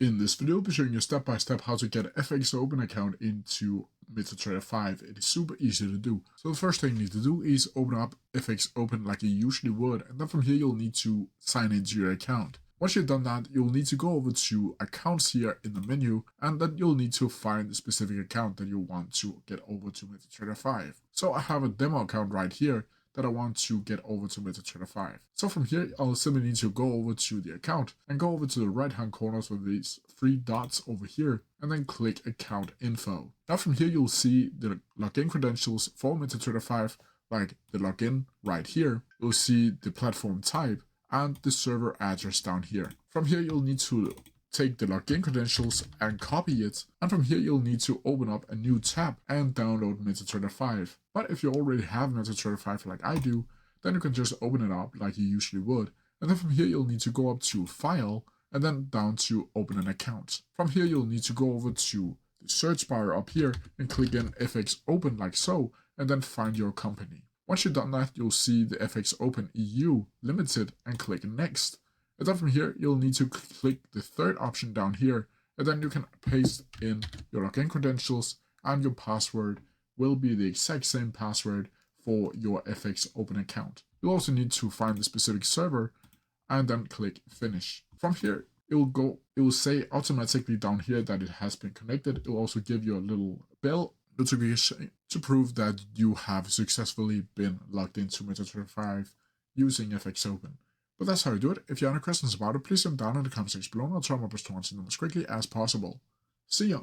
In this video, I'll be showing you step by step how to get an FXOpen account into MetaTrader 5. It is super easy to do. So the first thing you need to do is open up FXOpen like you usually would, and then from here you'll need to sign into your account. Once you've done that, you'll need to go over to accounts here in the menu, and then you'll need to find the specific account that you want to get over to MetaTrader 5. So I have a demo account right here that I want to get over to MetaTrader 5. So from here, I'll simply need to go over to the account and go over to the right hand corners with these three dots over here and then click account info. Now from here, you'll see the login credentials for MetaTrader 5, like the login right here. You'll see the platform type and the server address down here. From here, you'll need to take the login credentials and copy it, and from here you'll need to open up a new tab and download MetaTrader 5. But if you already have MetaTrader 5 like I do, then you can just open it up like you usually would, and then from here you'll need to go up to File and then down to Open an Account. From here you'll need to go over to the search bar up here and click in FXOpen like so, and then find your company. Once you've done that, you'll see the FXOpen EU Limited and click Next. And then from here, you'll need to click the third option down here, and then you can paste in your login credentials, and your password will be the exact same password for your FXOpen account. You'll also need to find the specific server and then click Finish. From here, it will say automatically down here that it has been connected. It will also give you a little bell notification to prove that you have successfully been logged into MetaTrader 5 using FXOpen. But that's how you do it. If you have any questions about it, please leave them down in the comment section below and I'll try my best to answer them as quickly as possible. See ya!